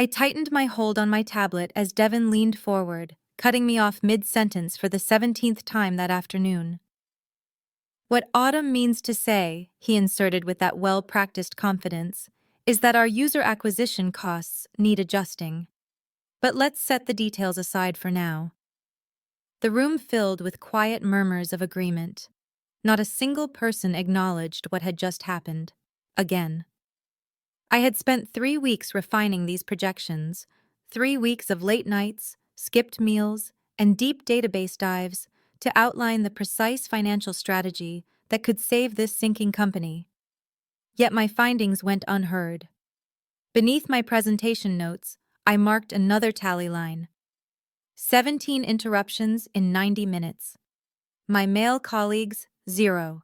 I tightened my hold on my tablet as Devin leaned forward, cutting me off mid-sentence for the 17th time that afternoon. What Autumn means to say, he inserted with that well-practiced confidence, is that our user acquisition costs need adjusting. But let's set the details aside for now. The room filled with quiet murmurs of agreement. Not a single person acknowledged what had just happened. Again. I had spent 3 weeks refining these projections, 3 weeks of late nights, skipped meals, and deep database dives to outline the precise financial strategy that could save this sinking company. Yet my findings went unheard. Beneath my presentation notes, I marked another tally line. 17 interruptions in 90 minutes. My male colleagues, 0.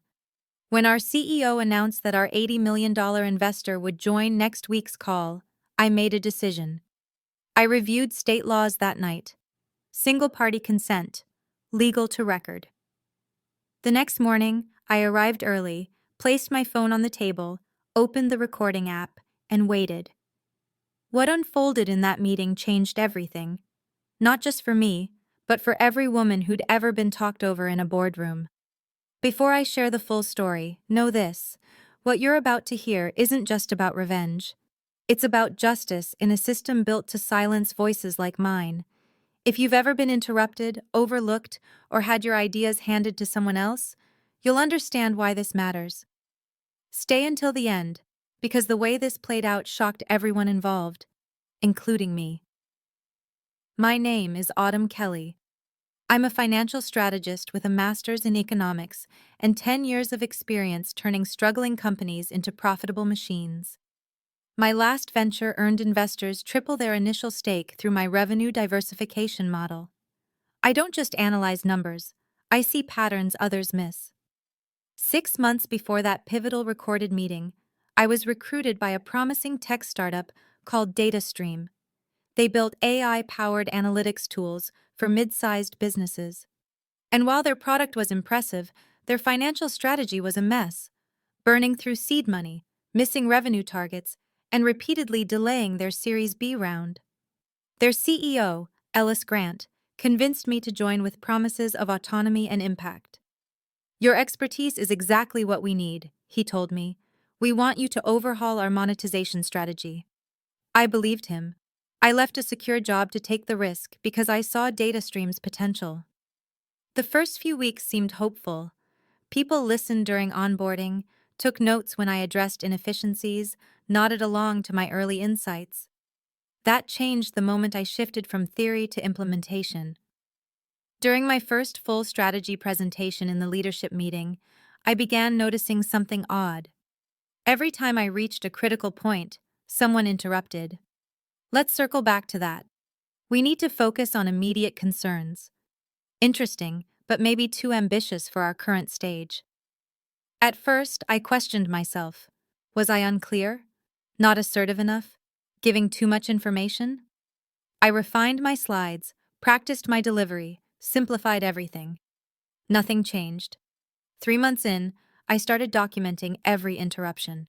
When our CEO announced that our $80 million investor would join next week's call, I made a decision. I reviewed state laws that night. Single-party consent, legal to record. The next morning, I arrived early, placed my phone on the table, opened the recording app, and waited. What unfolded in that meeting changed everything. Not just for me, but for every woman who'd ever been talked over in a boardroom. Before I share the full story, know this: what you're about to hear isn't just about revenge. It's about justice in a system built to silence voices like mine. If you've ever been interrupted, overlooked, or had your ideas handed to someone else, you'll understand why this matters. Stay until the end, because the way this played out shocked everyone involved, including me. My name is Autumn Kelly. I'm a financial strategist with a master's in economics and 10 years of experience turning struggling companies into profitable machines. My last venture earned investors triple their initial stake through my revenue diversification model. I don't just analyze numbers, I see patterns others miss. 6 months before that pivotal recorded meeting, I was recruited by a promising tech startup called DataStream. They built AI-powered analytics tools for mid-sized businesses. And while their product was impressive, their financial strategy was a mess, burning through seed money, missing revenue targets, and repeatedly delaying their Series B round. Their CEO, Ellis Grant, convinced me to join with promises of autonomy and impact. "Your expertise is exactly what we need," he told me. "We want you to overhaul our monetization strategy." I believed him. I left a secure job to take the risk because I saw DataStream's potential. The first few weeks seemed hopeful. People listened during onboarding, took notes when I addressed inefficiencies, nodded along to my early insights. That changed the moment I shifted from theory to implementation. During my first full strategy presentation in the leadership meeting, I began noticing something odd. Every time I reached a critical point, someone interrupted. Let's circle back to that. We need to focus on immediate concerns. Interesting, but maybe too ambitious for our current stage. At first, I questioned myself. Was I unclear? Not assertive enough? Giving too much information? I refined my slides, practiced my delivery, simplified everything. Nothing changed. 3 months in, I started documenting every interruption.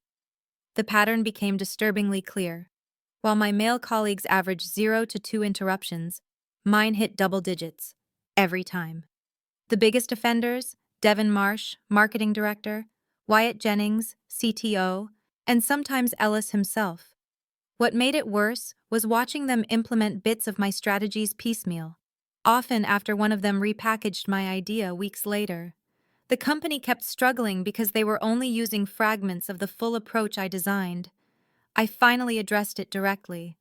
The pattern became disturbingly clear. While my male colleagues averaged 0 to 2 interruptions, mine hit double digits, every time. The biggest offenders, Devin Marsh, marketing director, Wyatt Jennings, CTO, and sometimes Ellis himself. What made it worse was watching them implement bits of my strategies piecemeal, often after one of them repackaged my idea weeks later. The company kept struggling because they were only using fragments of the full approach I designed. I finally addressed it directly.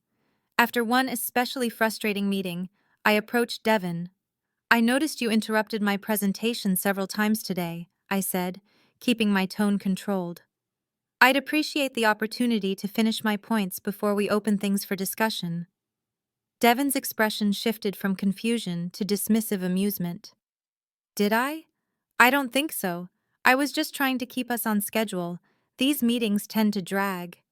After one especially frustrating meeting, I approached Devin. "I noticed you interrupted my presentation several times today," I said, keeping my tone controlled. "I'd appreciate the opportunity to finish my points before we open things for discussion." Devin's expression shifted from confusion to dismissive amusement. "Did I? I don't think so. I was just trying to keep us on schedule. These meetings tend to drag."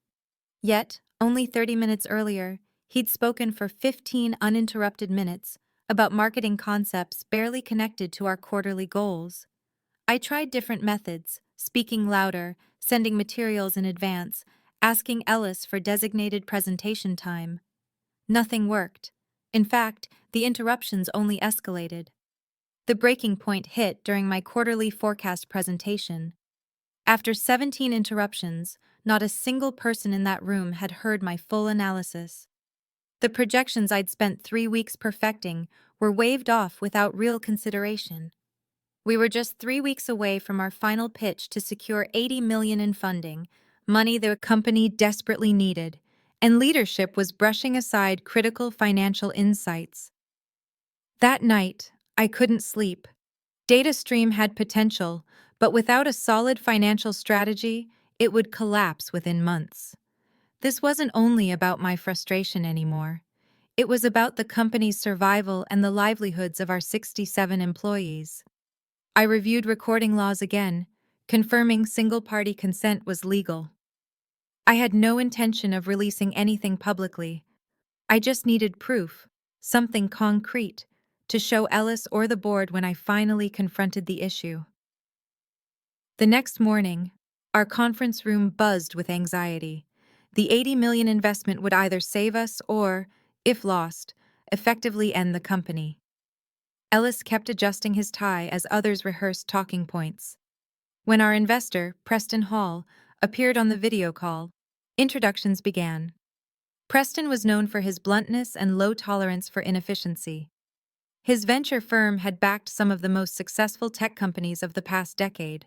Yet, only 30 minutes earlier, he'd spoken for 15 uninterrupted minutes about marketing concepts barely connected to our quarterly goals. I tried different methods, speaking louder, sending materials in advance, asking Ellis for designated presentation time. Nothing worked. In fact, the interruptions only escalated. The breaking point hit during my quarterly forecast presentation. After 17 interruptions, not a single person in that room had heard my full analysis. The projections I'd spent 3 weeks perfecting were waved off without real consideration. We were just 3 weeks away from our final pitch to secure $80 million in funding, money the company desperately needed, and leadership was brushing aside critical financial insights. That night, I couldn't sleep. DataStream had potential, but without a solid financial strategy, it would collapse within months. This wasn't only about my frustration anymore. It was about the company's survival and the livelihoods of our 67 employees. I reviewed recording laws again, confirming single-party consent was legal. I had no intention of releasing anything publicly. I just needed proof, something concrete, to show Ellis or the board when I finally confronted the issue. The next morning, our conference room buzzed with anxiety. The $80 million investment would either save us or, if lost, effectively end the company. Ellis kept adjusting his tie as others rehearsed talking points. When our investor, Preston Hall, appeared on the video call, introductions began. Preston was known for his bluntness and low tolerance for inefficiency. His venture firm had backed some of the most successful tech companies of the past decade.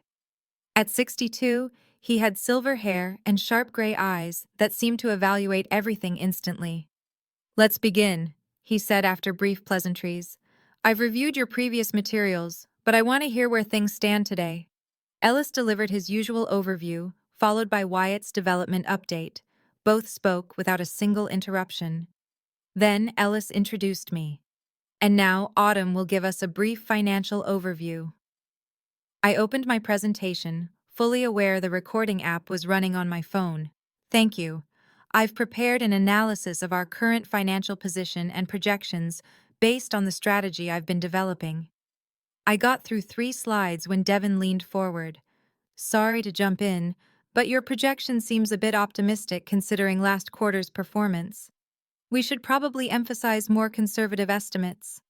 At 62, he had silver hair and sharp gray eyes that seemed to evaluate everything instantly. "Let's begin," he said after brief pleasantries. "I've reviewed your previous materials, but I want to hear where things stand today." Ellis delivered his usual overview, followed by Wyatt's development update. Both spoke without a single interruption. Then Ellis introduced me. "And now Autumn will give us a brief financial overview." I opened my presentation, fully aware the recording app was running on my phone. "Thank you. I've prepared an analysis of our current financial position and projections based on the strategy I've been developing." I got through 3 slides when Devin leaned forward. "Sorry to jump in, but your projection seems a bit optimistic considering last quarter's performance. We should probably emphasize more conservative estimates."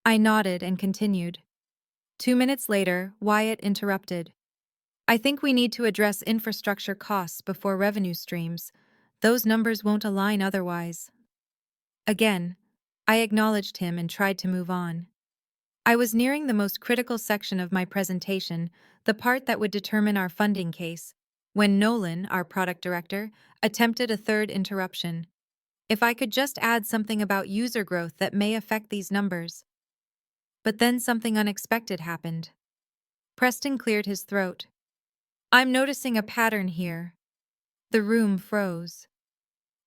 I nodded and continued. 2 minutes later, Wyatt interrupted. "I think we need to address infrastructure costs before revenue streams. Those numbers won't align otherwise." Again, I acknowledged him and tried to move on. I was nearing the most critical section of my presentation, the part that would determine our funding case, when Nolan, our product director, attempted a third interruption. If I could just add something about user growth that may affect these numbers. But then something unexpected happened. Preston cleared his throat. "I'm noticing a pattern here." The room froze.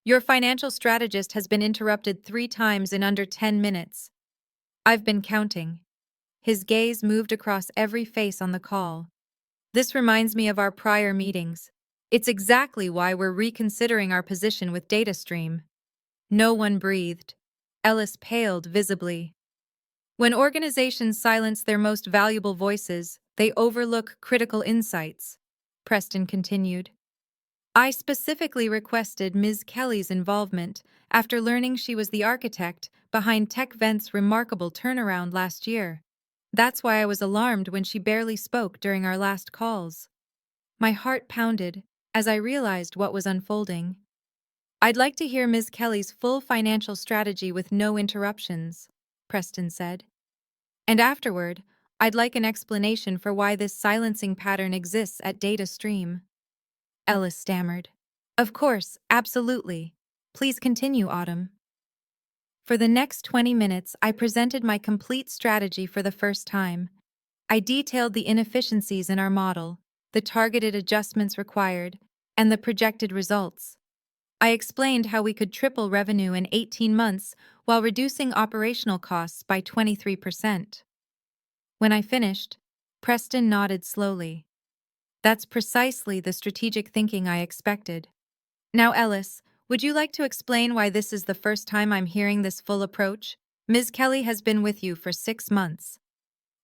"Your financial strategist has been interrupted 3 times in under 10 minutes. I've been counting." His gaze moved across every face on the call. "This reminds me of our prior meetings. It's exactly why we're reconsidering our position with DataStream." No one breathed. Ellis paled visibly. "When organizations silence their most valuable voices, they overlook critical insights," Preston continued. "I specifically requested Ms. Kelly's involvement after learning she was the architect behind TechVent's remarkable turnaround last year. That's why I was alarmed when she barely spoke during our last calls." My heart pounded as I realized what was unfolding. "I'd like to hear Ms. Kelly's full financial strategy with no interruptions," Preston said. "And afterward, I'd like an explanation for why this silencing pattern exists at DataStream." Ellis stammered. "Of course, absolutely. Please continue, Autumn." For the next 20 minutes, I presented my complete strategy for the first time. I detailed the inefficiencies in our model, the targeted adjustments required, and the projected results. I explained how we could triple revenue in 18 months while reducing operational costs by 23%. When I finished, Preston nodded slowly. "That's precisely the strategic thinking I expected. Now, Ellis, would you like to explain why this is the first time I'm hearing this full approach? Ms. Kelly has been with you for 6 months."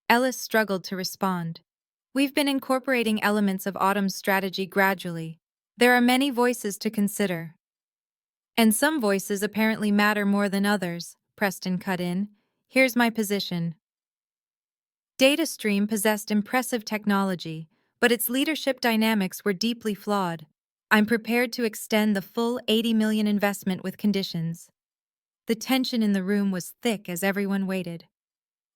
Ellis struggled to respond. "We've been incorporating elements of Autumn's strategy gradually. There are many voices to consider." And some voices apparently matter more than others, Preston cut in. Here's my position. DataStream possessed impressive technology, but its leadership dynamics were deeply flawed. I'm prepared to extend the full 80 million investment with conditions. The tension in the room was thick as everyone waited.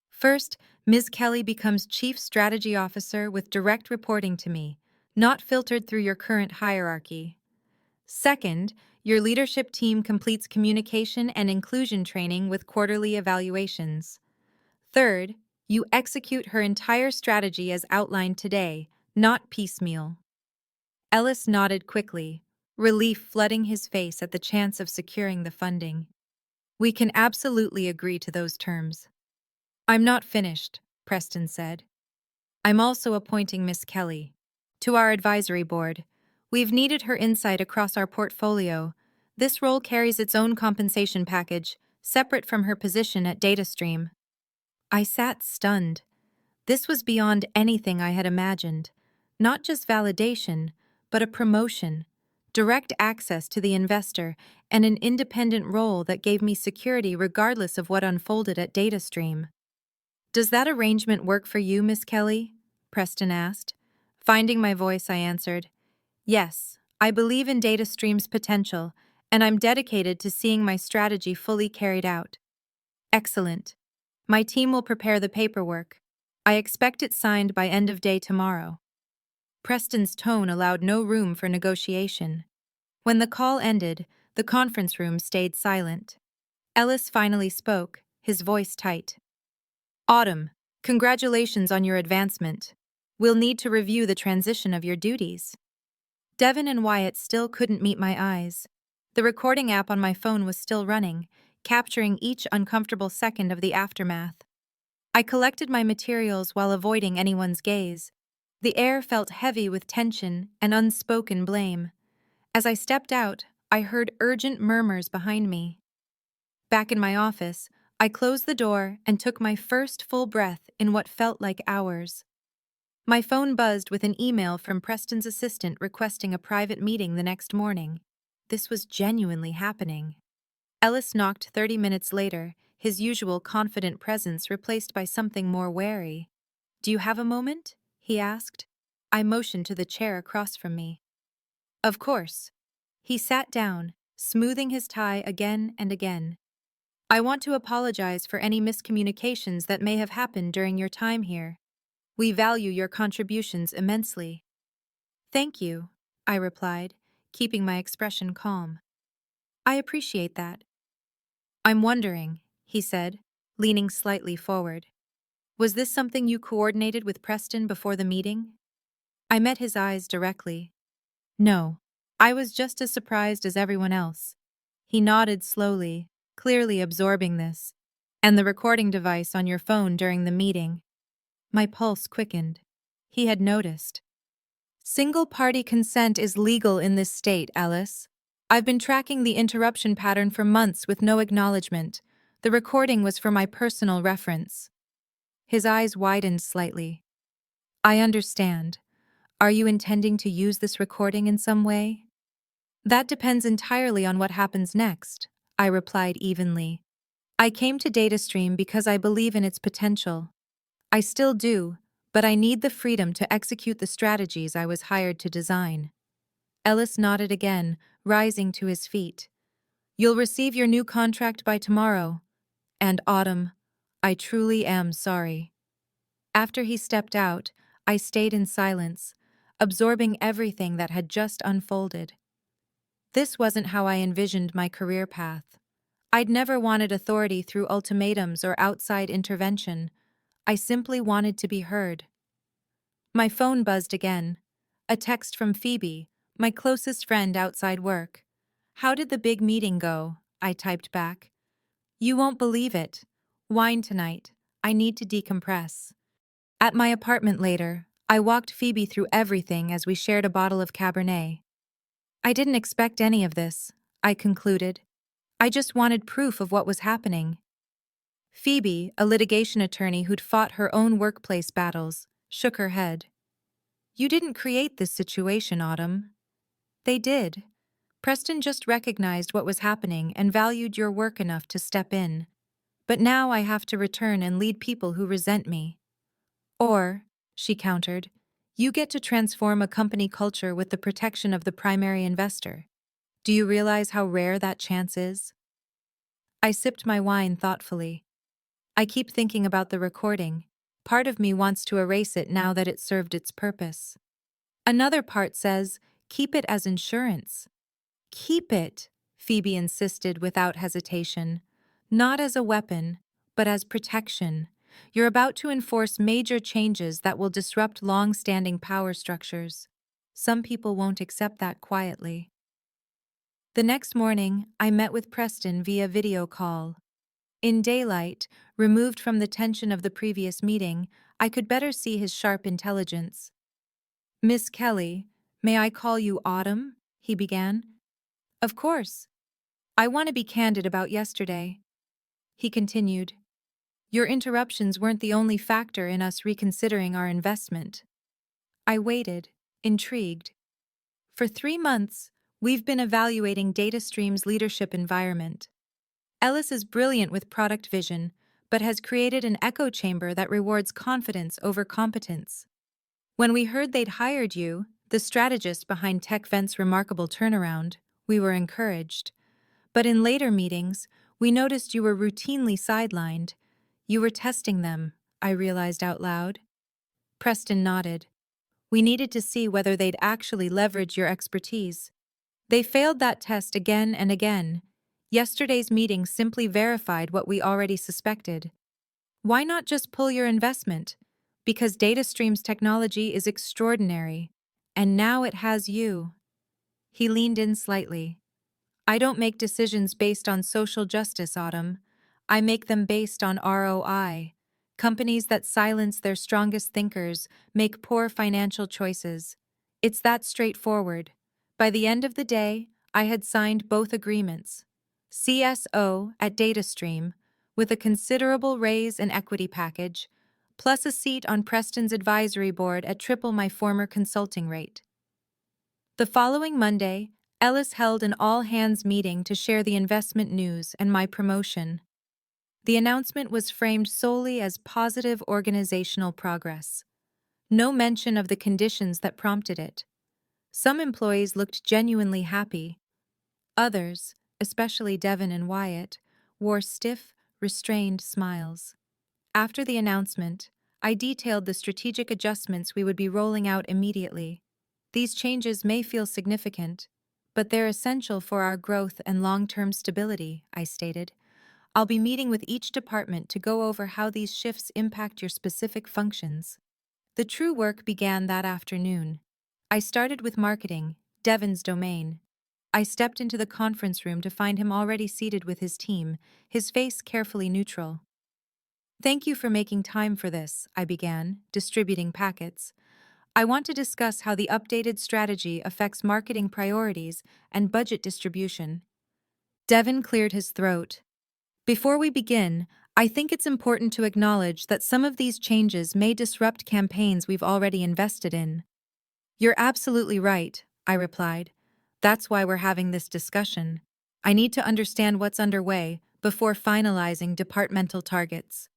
First, Ms. Kelly becomes Chief Strategy Officer with direct reporting to me, not filtered through your current hierarchy. Second, your leadership team completes communication and inclusion training with quarterly evaluations. Third, you execute her entire strategy as outlined today, not piecemeal. Ellis nodded quickly, relief flooding his face at the chance of securing the funding. We can absolutely agree to those terms. I'm not finished, Preston said. I'm also appointing Miss Kelly to our advisory board. We've needed her insight across our portfolio. This role carries its own compensation package, separate from her position at DataStream. I sat stunned. This was beyond anything I had imagined. Not just validation, but a promotion, direct access to the investor, and an independent role that gave me security regardless of what unfolded at DataStream. Does that arrangement work for you, Miss Kelly? Preston asked. Finding my voice, I answered, yes, I believe in DataStream's potential, and I'm dedicated to seeing my strategy fully carried out. Excellent. My team will prepare the paperwork. I expect it signed by end of day tomorrow. Preston's tone allowed no room for negotiation. When the call ended, the conference room stayed silent. Ellis finally spoke, his voice tight. Autumn, congratulations on your advancement. We'll need to review the transition of your duties. Devin and Wyatt still couldn't meet my eyes. The recording app on my phone was still running, capturing each uncomfortable second of the aftermath. I collected my materials while avoiding anyone's gaze. The air felt heavy with tension and unspoken blame. As I stepped out, I heard urgent murmurs behind me. Back in my office, I closed the door and took my first full breath in what felt like hours. My phone buzzed with an email from Preston's assistant requesting a private meeting the next morning. This was genuinely happening. Ellis knocked 30 minutes later, his usual confident presence replaced by something more wary. Do you have a moment? He asked. I motioned to the chair across from me. Of course. He sat down, smoothing his tie again and again. I want to apologize for any miscommunications that may have happened during your time here. We value your contributions immensely. Thank you, I replied, keeping my expression calm. I appreciate that. I'm wondering, he said, leaning slightly forward. Was this something you coordinated with Preston before the meeting? I met his eyes directly. No, I was just as surprised as everyone else. He nodded slowly, clearly absorbing this. And the recording device on your phone during the meeting. My pulse quickened. He had noticed. Single-party consent is legal in this state, Alice. I've been tracking the interruption pattern for months with no acknowledgement. The recording was for my personal reference. His eyes widened slightly. I understand. Are you intending to use this recording in some way? That depends entirely on what happens next, I replied evenly. I came to DataStream because I believe in its potential. I still do, but I need the freedom to execute the strategies I was hired to design. Ellis nodded again, rising to his feet. You'll receive your new contract by tomorrow. And Autumn, I truly am sorry. After he stepped out, I stayed in silence, absorbing everything that had just unfolded. This wasn't how I envisioned my career path. I'd never wanted authority through ultimatums or outside intervention. I simply wanted to be heard. My phone buzzed again. A text from Phoebe, my closest friend outside work. How did the big meeting go? I typed back. You won't believe it. Wine tonight. I need to decompress. At my apartment later, I walked Phoebe through everything as we shared a bottle of Cabernet. I didn't expect any of this, I concluded. I just wanted proof of what was happening. Phoebe, a litigation attorney who'd fought her own workplace battles, shook her head. You didn't create this situation, Autumn. They did. Preston just recognized what was happening and valued your work enough to step in. But now I have to return and lead people who resent me. Or, she countered, you get to transform a company culture with the protection of the primary investor. Do you realize how rare that chance is? I sipped my wine thoughtfully. I keep thinking about the recording. Part of me wants to erase it now that it served its purpose. Another part says, keep it as insurance. Keep it, Phoebe insisted without hesitation. Not as a weapon, but as protection. You're about to enforce major changes that will disrupt long-standing power structures. Some people won't accept that quietly. The next morning, I met with Preston via video call. In daylight, removed from the tension of the previous meeting, I could better see his sharp intelligence. Miss Kelly, may I call you Autumn? He began. Of course. I want to be candid about yesterday. He continued. Your interruptions weren't the only factor in us reconsidering our investment. I waited, intrigued. For 3 months, we've been evaluating DataStream's leadership environment. Ellis is brilliant with product vision, but has created an echo chamber that rewards confidence over competence. When we heard they'd hired you, the strategist behind TechVent's remarkable turnaround, we were encouraged. But in later meetings, we noticed you were routinely sidelined. You were testing them, I realized out loud. Preston nodded. We needed to see whether they'd actually leverage your expertise. They failed that test again and again. Yesterday's meeting simply verified what we already suspected. Why not just pull your investment? Because DataStream's technology is extraordinary, and now it has you. He leaned in slightly. I don't make decisions based on social justice, Autumn. I make them based on ROI. Companies that silence their strongest thinkers make poor financial choices. It's that straightforward. By the end of the day, I had signed both agreements. CSO at DataStream, with a considerable raise and equity package, plus a seat on Preston's advisory board at triple my former consulting rate. The following Monday, Ellis held an all-hands meeting to share the investment news and my promotion. The announcement was framed solely as positive organizational progress. No mention of the conditions that prompted it. Some employees looked genuinely happy. Others, especially Devin and Wyatt, wore stiff, restrained smiles. After the announcement, I detailed the strategic adjustments we would be rolling out immediately. These changes may feel significant, but they're essential for our growth and long-term stability, I stated. I'll be meeting with each department to go over how these shifts impact your specific functions. The true work began that afternoon. I started with marketing, Devin's domain. I stepped into the conference room to find him already seated with his team, his face carefully neutral. Thank you for making time for this, I began, distributing packets. I want to discuss how the updated strategy affects marketing priorities and budget distribution. Devin cleared his throat. Before we begin, I think it's important to acknowledge that some of these changes may disrupt campaigns we've already invested in. You're absolutely right, I replied. That's why we're having this discussion. I need to understand what's underway before finalizing departmental targets.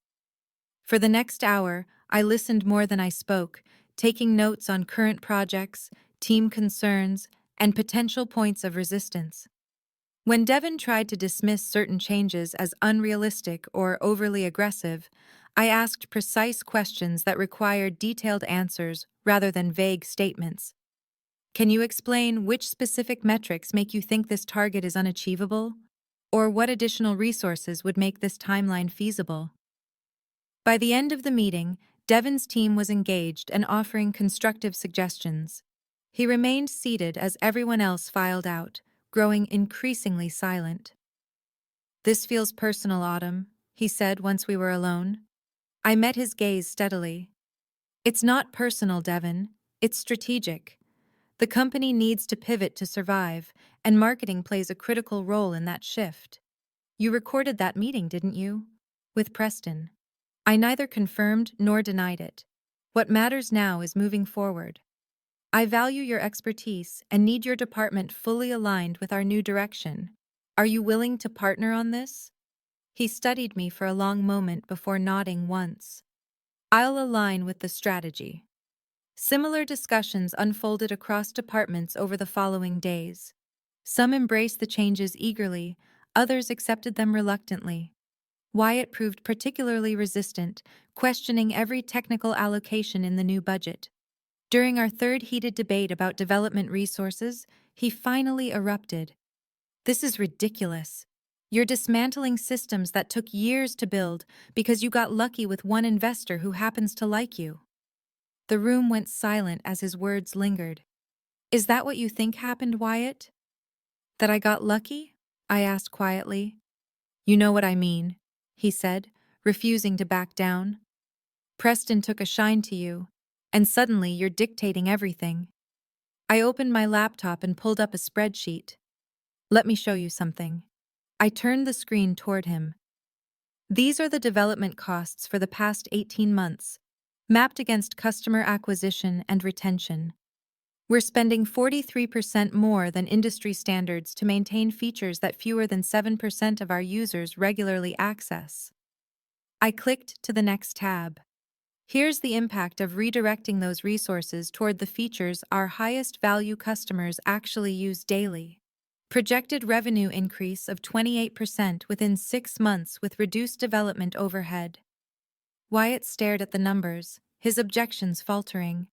For the next hour, I listened more than I spoke, taking notes on current projects, team concerns, and potential points of resistance. When Devin tried to dismiss certain changes as unrealistic or overly aggressive, I asked precise questions that required detailed answers rather than vague statements. Can you explain which specific metrics make you think this target is unachievable? Or what additional resources would make this timeline feasible? By the end of the meeting, Devin's team was engaged and offering constructive suggestions. He remained seated as everyone else filed out, growing increasingly silent. This feels personal, Autumn, he said once we were alone. I met his gaze steadily. It's not personal, Devin. It's strategic. The company needs to pivot to survive, and marketing plays a critical role in that shift. You recorded that meeting, didn't you? With Preston. I neither confirmed nor denied it. What matters now is moving forward. I value your expertise and need your department fully aligned with our new direction. Are you willing to partner on this? He studied me for a long moment before nodding once. I'll align with the strategy. Similar discussions unfolded across departments over the following days. Some embraced the changes eagerly, others accepted them reluctantly. Wyatt proved particularly resistant, questioning every technical allocation in the new budget. During our third heated debate about development resources, he finally erupted. This is ridiculous. You're dismantling systems that took years to build because you got lucky with one investor who happens to like you. The room went silent as his words lingered. Is that what you think happened, Wyatt? That I got lucky? I asked quietly. You know what I mean, he said, refusing to back down. Preston took a shine to you, and suddenly you're dictating everything. I opened my laptop and pulled up a spreadsheet. Let me show you something. I turned the screen toward him. These are the development costs for the past 18 months, mapped against customer acquisition and retention. We're spending 43% more than industry standards to maintain features that fewer than 7% of our users regularly access. I clicked to the next tab. Here's the impact of redirecting those resources toward the features our highest value customers actually use daily. Projected revenue increase of 28% within 6 months with reduced development overhead. Wyatt stared at the numbers, his objections faltering.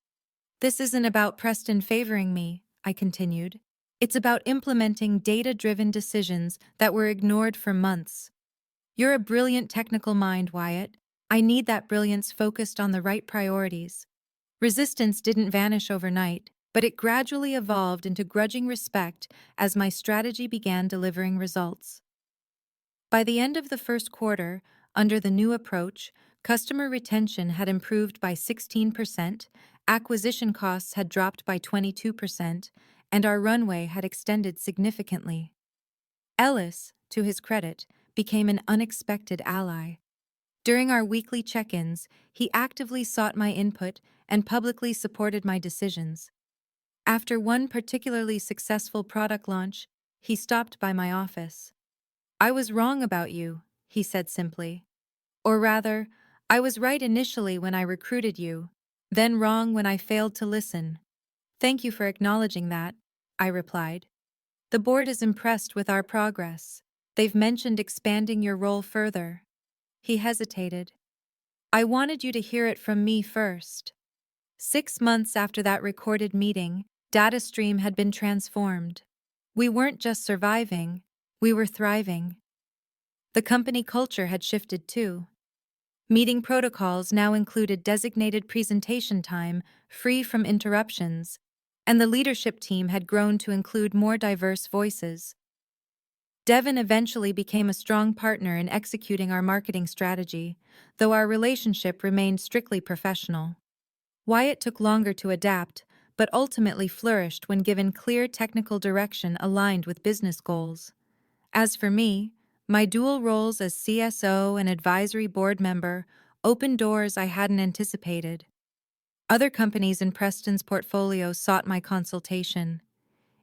This isn't about Preston favoring me, I continued. It's about implementing data-driven decisions that were ignored for months. You're a brilliant technical mind, Wyatt. I need that brilliance focused on the right priorities. Resistance didn't vanish overnight, but it gradually evolved into grudging respect as my strategy began delivering results. By the end of the first quarter, under the new approach, customer retention had improved by 16%, acquisition costs had dropped by 22%, and our runway had extended significantly. Ellis, to his credit, became an unexpected ally. During our weekly check-ins, he actively sought my input and publicly supported my decisions. After one particularly successful product launch, he stopped by my office. I was wrong about you, he said simply. Or rather, I was right initially when I recruited you, then wrong when I failed to listen. Thank you for acknowledging that, I replied. The board is impressed with our progress. They've mentioned expanding your role further. He hesitated. I wanted you to hear it from me first. 6 months after that recorded meeting, DataStream had been transformed. We weren't just surviving, we were thriving. The company culture had shifted too. Meeting protocols now included designated presentation time, free from interruptions, and the leadership team had grown to include more diverse voices. Devin eventually became a strong partner in executing our marketing strategy, though our relationship remained strictly professional. Wyatt took longer to adapt, but ultimately flourished when given clear technical direction aligned with business goals. As for me, my dual roles as CSO and advisory board member opened doors I hadn't anticipated. Other companies in Preston's portfolio sought my consultation.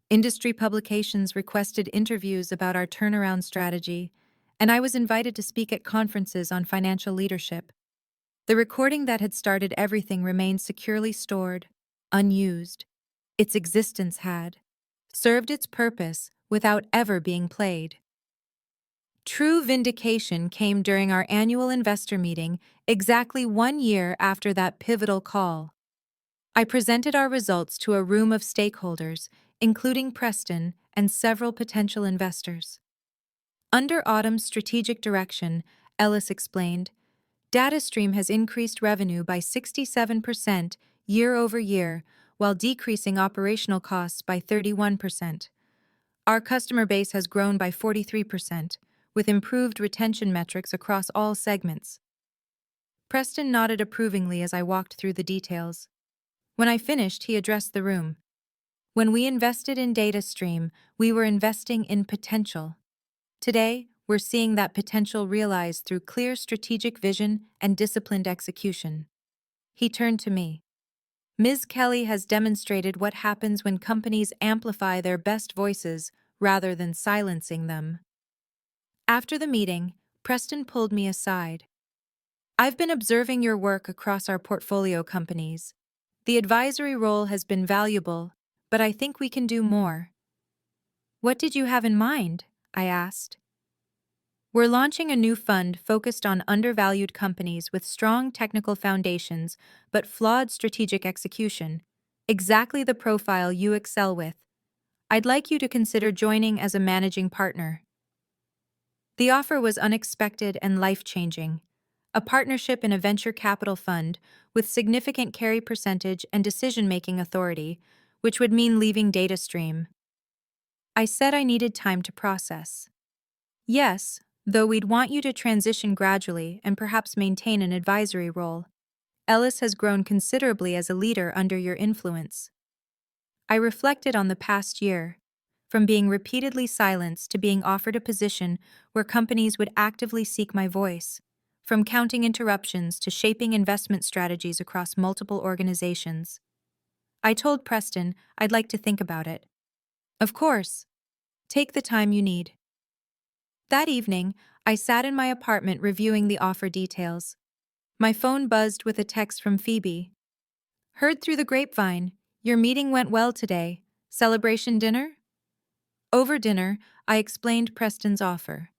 Industry publications requested interviews about our turnaround strategy, and I was invited to speak at conferences on financial leadership. The recording that had started everything remained securely stored, unused. Its existence had served its purpose without ever being played. True vindication came during our annual investor meeting exactly 1 year after that pivotal call. I presented our results to a room of stakeholders, including Preston and several potential investors. Under Autumn's strategic direction, Ellis explained, DataStream has increased revenue by 67% year over year, while decreasing operational costs by 31%. Our customer base has grown by 43%, with improved retention metrics across all segments. Preston nodded approvingly as I walked through the details. When I finished, he addressed the room. When we invested in DataStream, we were investing in potential. Today, we're seeing that potential realized through clear strategic vision and disciplined execution. He turned to me. Ms. Kelly has demonstrated what happens when companies amplify their best voices rather than silencing them. After the meeting, Preston pulled me aside. I've been observing your work across our portfolio companies. The advisory role has been valuable, but I think we can do more. What did you have in mind? I asked. We're launching a new fund focused on undervalued companies with strong technical foundations but flawed strategic execution. Exactly the profile you excel with. I'd like you to consider joining as a managing partner. The offer was unexpected and life-changing. A partnership in a venture capital fund with significant carry percentage and decision-making authority, which would mean leaving DataStream. I said I needed time to process. Yes, though we'd want you to transition gradually and perhaps maintain an advisory role. Ellis has grown considerably as a leader under your influence. I reflected on the past year, from being repeatedly silenced to being offered a position where companies would actively seek my voice, from counting interruptions to shaping investment strategies across multiple organizations. I told Preston I'd like to think about it. Of course, take the time you need. That evening, I sat in my apartment reviewing the offer details. My phone buzzed with a text from Phoebe. Heard through the grapevine, your meeting went well today. Celebration dinner? Over dinner, I explained Preston's offer.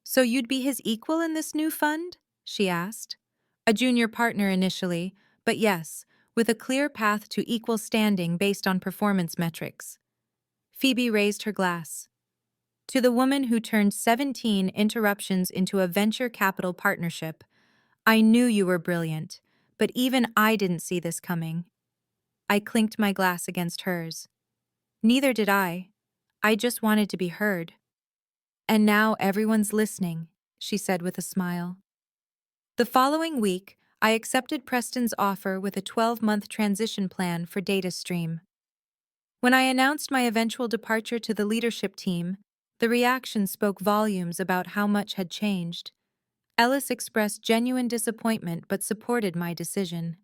So you'd be his equal in this new fund? She asked. A junior partner initially, but yes, with a clear path to equal standing based on performance metrics. Phoebe raised her glass. To the woman who turned 17 interruptions into a venture capital partnership, I knew you were brilliant, but even I didn't see this coming. I clinked my glass against hers. Neither did I. I just wanted to be heard. And now everyone's listening, she said with a smile. The following week, I accepted Preston's offer with a 12-month transition plan for DataStream. When I announced my eventual departure to the leadership team, the reaction spoke volumes about how much had changed. Ellis expressed genuine disappointment but supported my decision.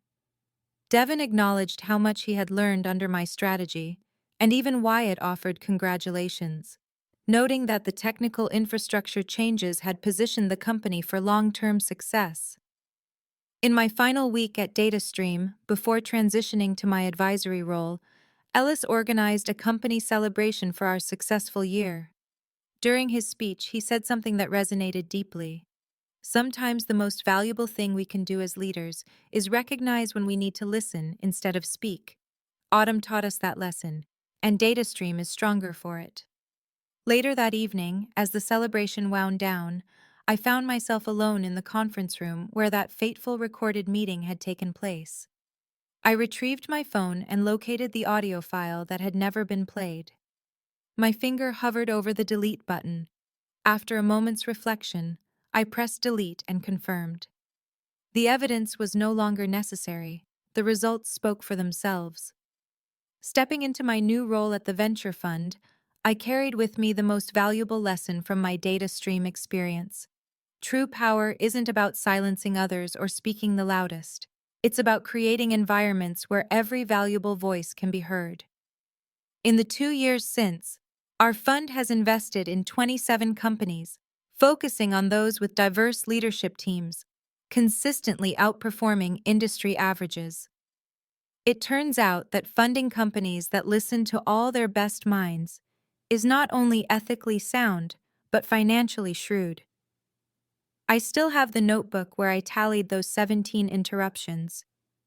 Devon acknowledged how much he had learned under my strategy, and even Wyatt offered congratulations, noting that the technical infrastructure changes had positioned the company for long-term success. In my final week at DataStream, before transitioning to my advisory role, Ellis organized a company celebration for our successful year. During his speech, he said something that resonated deeply. Sometimes the most valuable thing we can do as leaders is recognize when we need to listen instead of speak. Autumn taught us that lesson, and DataStream is stronger for it. Later that evening, as the celebration wound down, I found myself alone in the conference room where that fateful recorded meeting had taken place. I retrieved my phone and located the audio file that had never been played. My finger hovered over the delete button. After a moment's reflection, I pressed delete and confirmed. The evidence was no longer necessary. The results spoke for themselves. Stepping into my new role at the venture fund, I carried with me the most valuable lesson from my DataStream experience. True power isn't about silencing others or speaking the loudest. It's about creating environments where every valuable voice can be heard. In the 2 years since, our fund has invested in 27 companies, focusing on those with diverse leadership teams, consistently outperforming industry averages. It turns out that funding companies that listen to all their best minds is not only ethically sound, but financially shrewd. I still have the notebook where I tallied those 17 interruptions.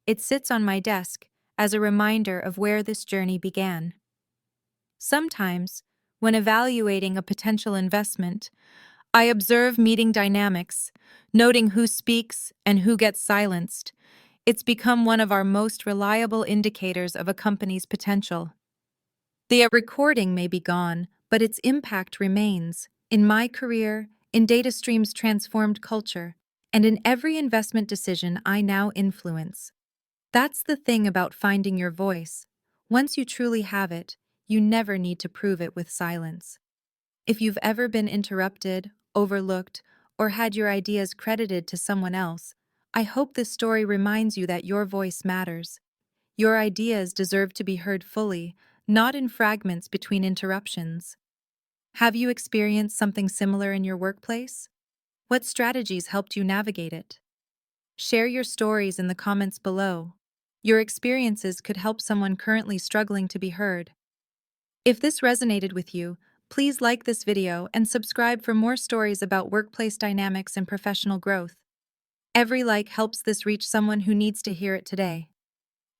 It sits on my desk as a reminder of where this journey began. Sometimes, when evaluating a potential investment, I observe meeting dynamics, noting who speaks and who gets silenced. It's become one of our most reliable indicators of a company's potential. The recording may be gone, but its impact remains. In my career, in DataStream's transformed culture, and in every investment decision I now influence. That's the thing about finding your voice. Once you truly have it, you never need to prove it with silence. If you've ever been interrupted, overlooked, or had your ideas credited to someone else, I hope this story reminds you that your voice matters. Your ideas deserve to be heard fully, not in fragments between interruptions. Have you experienced something similar in your workplace? What strategies helped you navigate it? Share your stories in the comments below. Your experiences could help someone currently struggling to be heard. If this resonated with you, please like this video and subscribe for more stories about workplace dynamics and professional growth. Every like helps this reach someone who needs to hear it today.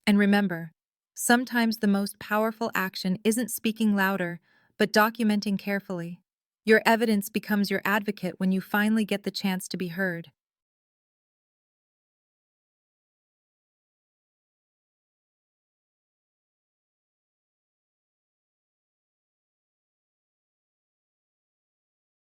And remember, sometimes the most powerful action isn't speaking louder, but documenting carefully. Your evidence becomes your advocate when you finally get the chance to be heard.